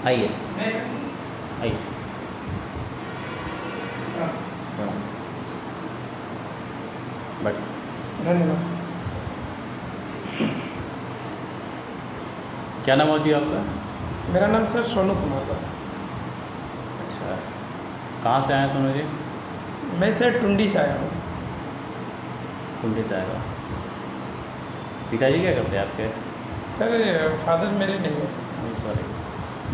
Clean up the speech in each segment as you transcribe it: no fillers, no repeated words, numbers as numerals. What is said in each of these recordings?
आइए आइए। प्रणाम। बट धन्यवाद। क्या नाम हो जी आपका? मेरा नाम सर सोनू कुमार है। अच्छा, कहाँ से आए हैं सोनू जी? मैं सर टुंडी से आया हूँ। कुंडी से आएगा। पिताजी क्या करते हैं आपके? सर फादर मेरे नहीं है सर। सॉरी।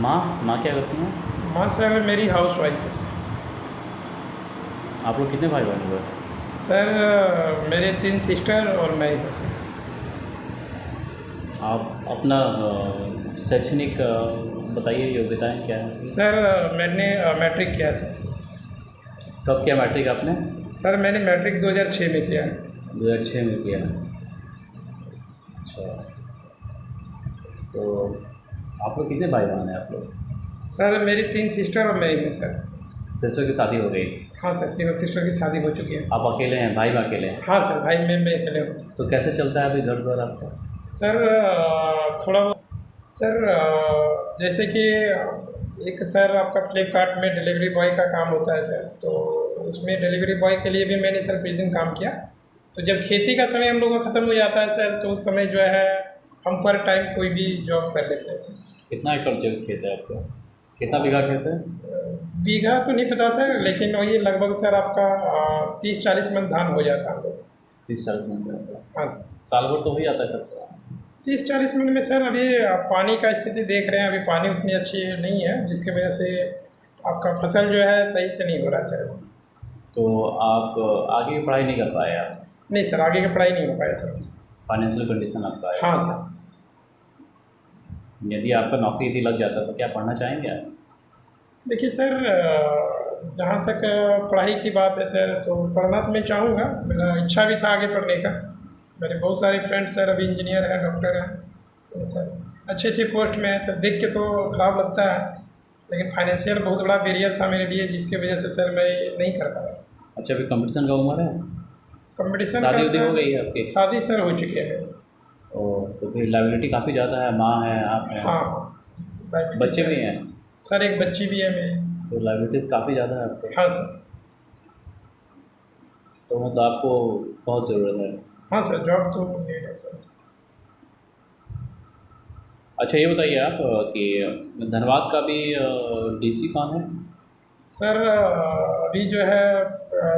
माँ क्या करती हैं? माँ सर मेरी हाउस वाइफ है सर। आप लोग कितने भाई बहन हुए? सर मेरे 3 सिस्टर और मैं ही हूँ सर। आप अपना शैक्षणिक बताइए, योग्यताएं क्या है? सर मैंने मैट्रिक किया सर। कब किया मैट्रिक आपने? सर मैंने मैट्रिक 2006 में किया है। 2006 में किया। अच्छा, तो आप लोग कितने भाई बहन हैं आप लोग? सर मेरी 3 सिस्टर और मैं ही हूँ सर। सिस्टर की शादी हो गई? हाँ सर, तीनों सिस्टर की शादी हो चुकी है। आप अकेले हैं? भाई में अकेले हैं? हाँ सर, भाई मैं अकेले हूँ। तो कैसे चलता है अभी घर द्वार आपका? सर थोड़ा बहुत सर जैसे कि एक सर आपका फ्लिपकार्ट में डिलीवरी बॉय का काम होता है सर, तो उसमें डिलीवरी बॉय के लिए भी मैंने सर कुछ दिन काम किया। तो जब खेती का समय हम लोगों का ख़त्म हो जाता है सर, तो उस समय जो है हम पर टाइम कोई भी जॉब कर लेते हैं सर। कितना एकड़ खेत है आपका? कितना बीघा खेत है? बीघा तो नहीं पता सर, लेकिन वही लगभग सर आपका 30-40 मन धान हो जाता है हम लोग। 30-40 मन का? हाँ सर, साल भर तो हो ही जाता है खर्चा। 30-40 मिनट में सर। अभी पानी का स्थिति देख रहे हैं, अभी पानी उतनी अच्छी नहीं है, जिसकी वजह से आपका फसल जो है सही से नहीं हो रहा है सर। तो आप आगे की पढ़ाई नहीं कर पाए आप? नहीं सर, आगे की पढ़ाई नहीं हो पाया सर। फाइनेंशियल कंडीशन आपका है? हाँ सर। यदि आपका नौकरी यदि लग जाता तो क्या पढ़ना चाहेंगे आप? देखिए सर, जहाँ तक पढ़ाई की बात है सर, तो पढ़ना तो मैं चाहूँगा, मेरा इच्छा भी था आगे पढ़ने का। मेरे बहुत सारे फ्रेंड्स सर अभी इंजीनियर हैं, डॉक्टर हैं, तो सर अच्छे अच्छे पोस्ट में है सर। देख के तो खराब लगता है, लेकिन फाइनेंशियल बहुत बड़ा बैरियर था मेरे लिए, जिसकी वजह से सर मैं नहीं कर पाया। अच्छा, अभी कंपटीशन का उम्र है? कंपटीशन शादी का उदी हो सर, गई है आपकी? शादी सर हो चुकी है। और तो फिर लाइबिलिटी काफ़ी ज़्यादा है, माँ है, आप हैं, हाँ हाँ, बच्चे भी हैं, सर एक बच्ची भी है मेरी। तो लाइबिलिटीज़ काफ़ी ज़्यादा है आपको। हाँ सर। तो मतलब आपको बहुत ज़रूरत है। हाँ सर, जॉब तो नीड है सर। अच्छा, ये बताइए आप कि धनबाद का भी डीसी कौन है? सर अभी जो है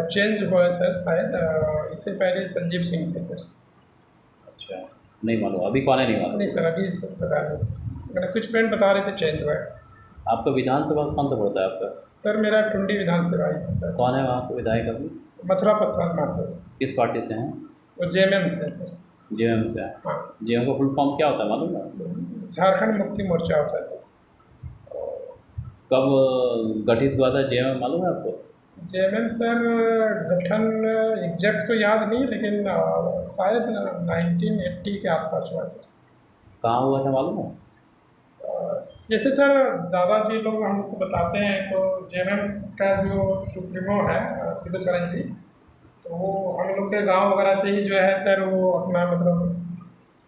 चेंज हुआ है सर शायद, इससे पहले संजीव सिंह थे सर। अच्छा, नहीं मालूम अभी कौन है, नहीं मालूम। नहीं सर, अभी सर बता रहे सर, मेरे कुछ फ्रेंड बता रहे थे चेंज हुआ है। आपका विधानसभा कौन सा पड़ता है आपका? सर मेरा टुंडी विधानसभा ही पड़ता है। कौन है वहाँ पे विधायक अभी? मथुरा प्रसाद माथुर सर। किस पार्टी से हैं? वो जेएमएम से है सर। जेएमएम से हैं। हाँ, जेएमएम का फुल फॉर्म क्या होता है मालूम है आपको? झारखंड मुक्ति मोर्चा होता है सर। कब गठित हुआ था जेएमएम मालूम है आपको? जेएमएम सर गठन एग्जैक्ट तो याद नहीं, लेकिन शायद 1980 के आसपास हुआ सर। कहाँ हुआ था मालूम है? जैसे सर दादाजी लोग हमको बताते हैं, तो जेएमएम का जो सुप्रीमो है शिबू सोरेन जी, तो वो हम लोग के गांव वगैरह से ही जो है सर, वो अपना मतलब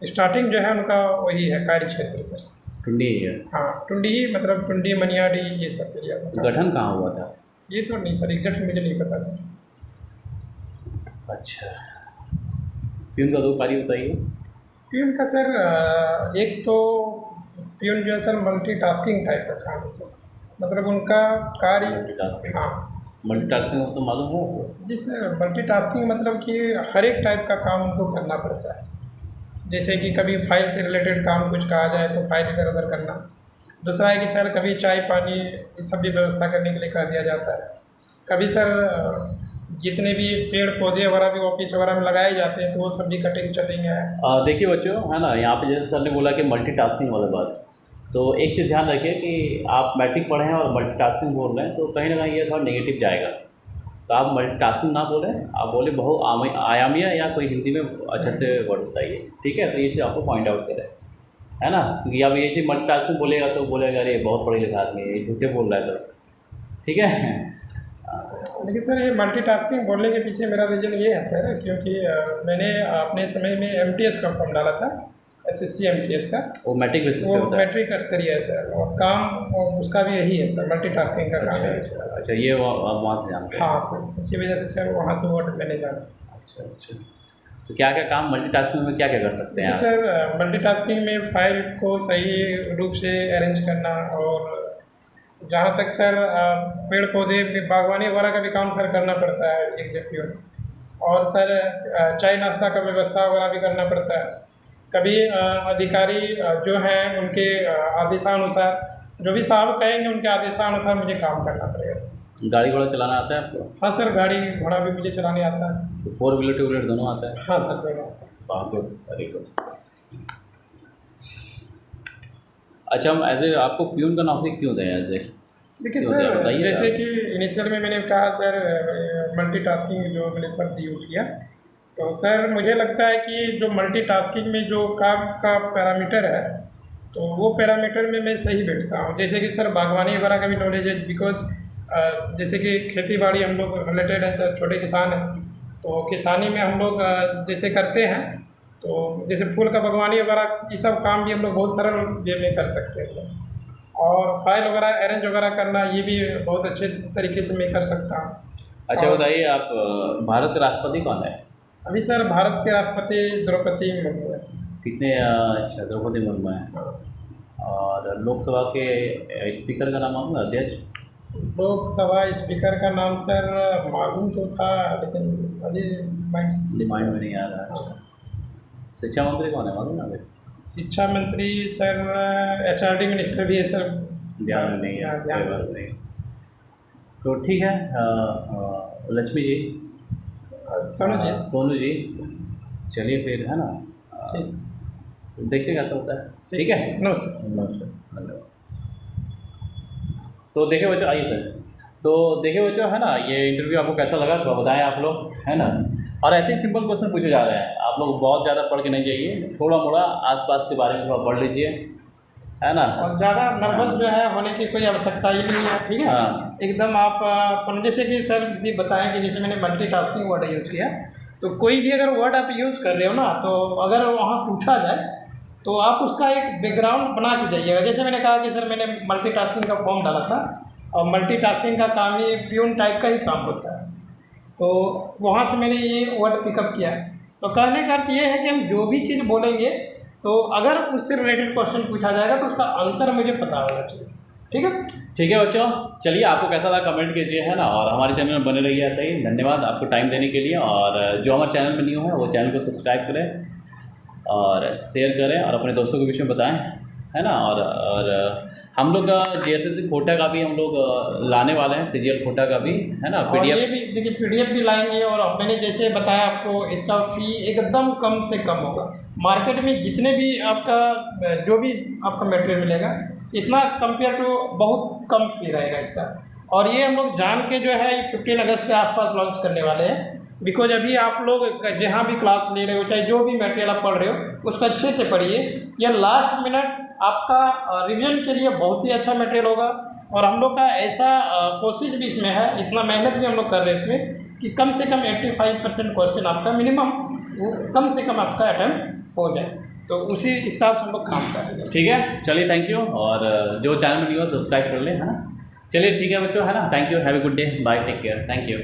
स्टार्टिंग जो है उनका वही है कार्य क्षेत्र सर। टुंडी ही है? हाँ, टुंडी मतलब टुंडी मनियाडी ये सब एरिया का। गठन कहाँ हुआ था? ये तो नहीं सर, एग्जैक्ट मुझे नहीं पता सर। अच्छा, प्यून का 2 कार्य बताइए। प्यून का सर एक तो प्यून जो है सर मल्टीटास्किंग टाइप का काम है सर, मतलब उनका कार्य। मल्टीटास्किंग? हाँ मल्टीटास्किंग तो मालूम है आपको? जी सर, मल्टीटास्किंग मतलब कि हर एक टाइप का काम उनको करना पड़ता है। जैसे कि कभी फाइल से रिलेटेड काम कुछ कहा जाए तो फाइल इधर उधर करना। दूसरा है कि सर कभी चाय पानी ये सब भी व्यवस्था करने के लिए कह दिया जाता है। कभी सर जितने भी पेड़ पौधे वगैरह भी ऑफिस वगैरह में लगाए जाते हैं, तो वो सब भी कटिंग चटिंग है। देखिए बच्चों, है ना, यहाँ पे जैसे सर ने बोला कि मल्टीटास्किंग वाला बात, तो एक चीज़ ध्यान रखिए कि आप मैट्रिक पढ़े हैं और मल्टीटास्किंग बोल रहे हैं, तो कहीं ना कहीं ये थोड़ा नेगेटिव जाएगा। तो आप मल्टीटास्किंग ना बोलें, आप बोले बहु आयामीय या कोई हिंदी में अच्छे से वर्ड बताइए, ठीक है? तो ये चीज़ आपको पॉइंट आउट करें, है ना, क्योंकि आप ये चीज़ मल्टीटास्किंग बोलेगा तो बोलेगा अरे बहुत पढ़े लिखा आदमी है, ये झूठे बोल रहा है सर, ठीक है? लेकिन सर ये मल्टीटास्किंग बोलने के पीछे मेरा रीज़न ये है सर, क्योंकि मैंने अपने समय में एमटीएस का फॉर्म डाला था, SSC MTS का। वो मैट्रिक बेसिस वो पे होता है? मैट्रिक स्तरीय है सर, और काम और उसका भी यही है सर, मल्टीटास्किंग का काम है सर। अच्छा, ये वो आप वहाँ से जानते हैं? हाँ सर, इसी वजह से सर वहाँ से वो मैंने जाना। अच्छा अच्छा। तो क्या क्या काम मल्टीटास्किंग में क्या क्या कर सकते हैं आप? जैसे सर मल्टीटास्किंग में फाइल को सही रूप से अरेंज करना, और जहाँ तक सर पेड़ पौधे बागवानी वगैरह का भी काम सर करना पड़ता है एग्जीक्यूटिव, और सर चाय नाश्ता का व्यवस्था वगैरह भी करना पड़ता है। कभी अधिकारी जो हैं उनके आदेशानुसार, जो भी साहब कहेंगे उनके आदेशानुसार मुझे काम करना पड़ेगा सर। गाड़ी घोड़ा चलाना आता है आपको? हाँ सर, गाड़ी घोड़ा भी मुझे चलाने आता है। तो 4 व्हीलर 2 व्हीलर दोनों आता है? हाँ सर, दोनों। हाँ, गुड, वेरी गुड। अच्छा, हम आपको प्यून का नौकरी क्यों दें ऐसे? देखिए क्यों दें, सर, बताइए जैसे आप। कि इनिशियल में मैंने कहा सर मल्टीटास्किंग जो मैंने शब्द यूज किया, तो सर मुझे लगता है कि जो मल्टीटास्किंग में जो काम का पैरामीटर है, तो वो पैरामीटर में मैं सही बैठता हूँ। जैसे कि सर बागवानी वगैरह का भी नॉलेज है, बिकॉज जैसे कि खेती बाड़ी हम लोग रिलेटेड हैं सर, छोटे किसान हैं, तो किसानी में हम लोग जैसे करते हैं, तो जैसे फूल का बागवानी वगैरह ये सब काम भी हम लोग बहुत सरल वे में कर सकते हैं सर। और फाइल वगैरह अरेंज वगैरह करना, ये भी बहुत अच्छे तरीके से मैं कर सकता हूँ। अच्छा और बताइए, आप भारत के राष्ट्रपति कौन है? अभी सर भारत के राष्ट्रपति द्रौपदी मुर्मू है। कितने अच्छा, द्रौपदी मुर्मू है। हाँ। और लोकसभा के स्पीकर का नाम मालूम है? अध्यक्ष? लोकसभा स्पीकर का नाम सर मालूम तो था, लेकिन अभी माइंड में नहीं आ रहा है। शिक्षा मंत्री कौन है, मालूम है अभी? शिक्षा मंत्री सर HRD मिनिस्टर भी है सर। ध्यान में नहीं है, हाँ, कोई ध्यान बात नहीं। तो ठीक है, लक्ष्मी जी, सोनू जी। सोनू जी, चलिए फिर, है ना? ठीक। देखते कैसा होता है। ठीक है, नमस्कार। नमस्कार, धन्यवाद। तो देखिए बच्चों, आइए सर। तो देखिए बच्चों, है ना, ये इंटरव्यू आपको कैसा लगा तो बताएं आप लोग, है ना? और ऐसे ही सिंपल क्वेश्चन पूछे जा रहे हैं, आप लोग बहुत ज़्यादा पढ़ के नहीं जाइए, थोड़ा मोड़ा आसपास के बारे में थोड़ा पढ़ लीजिए, है ना? और ज़्यादा नर्वस जो है होने की कोई आवश्यकता ही नहीं है, ठीक है? हाँ। एकदम आप जैसे कि सर भी बताएं कि जैसे मैंने मल्टीटास्किंग वर्ड यूज़ किया, तो कोई भी अगर वर्ड आप यूज़ कर रहे हो ना, तो अगर वहाँ पूछा जाए तो आप उसका एक बैकग्राउंड बना के जाइएगा। जैसे मैंने कहा कि सर मैंने मल्टीटास्किंग का फॉर्म डाला था, और मल्टीटास्किंग का काम ही प्यून टाइप का ही काम होता है, तो वहाँ से मैंने ये वर्ड पिकअप किया। तो कहने का अर्थ ये है कि हम जो भी चीज़ बोलेंगे, तो अगर उससे रिलेटेड क्वेश्चन पूछा जाएगा तो उसका आंसर मुझे पता होना चाहिए। ठीक है? ठीक है बच्चों, चलिए, आपको कैसा लगा कमेंट कीजिए, है ना? और हमारे चैनल में बने रहिए ऐसे ही। धन्यवाद आपको टाइम देने के लिए। और जो हमारे चैनल में न्यू है वो चैनल को सब्सक्राइब करें और शेयर करें और अपने दोस्तों के बीच में बताएं, है ना? और हम लोग JSSC कोटा का भी हम लोग लाने वाले हैं, CGL कोटा का भी, है ना? और PDF ये भी देखिए PDF भी लाएंगे, और मैंने जैसे बताया आपको, इसका फ़ी एकदम कम से कम होगा। मार्केट में जितने भी आपका जो भी आपका मटेरियल मिलेगा, इतना कंपेयर टू बहुत कम फ़ी रहेगा इसका। और ये हम लोग जान के जो है 15 अगस्त के आसपास लॉन्च करने वाले हैं, बिकॉज अभी आप लोग जहाँ भी क्लास ले रहे हो, चाहे जो भी मटेरियल आप पढ़ रहे हो, उसको अच्छे से पढ़िए। यह लास्ट मिनट आपका रिवीजन के लिए बहुत ही अच्छा मटेरियल होगा। और हम लोग का ऐसा कोशिश भी इसमें है, इतना मेहनत भी हम लोग कर रहे हैं इसमें, कि कम से कम 85% क्वेश्चन आपका मिनिमम वो कम से कम आपका अटेम्प्ट हो जाए। तो उसी हिसाब से हम लोग काम कर रहे हैं। ठीक है, चलिए, थैंक यू। और जो चैनल में न्यू है सब्सक्राइब कर लें, है ना? चलिए ठीक है बच्चों, है ना? Thank you, have a good day, bye, take care, thank you.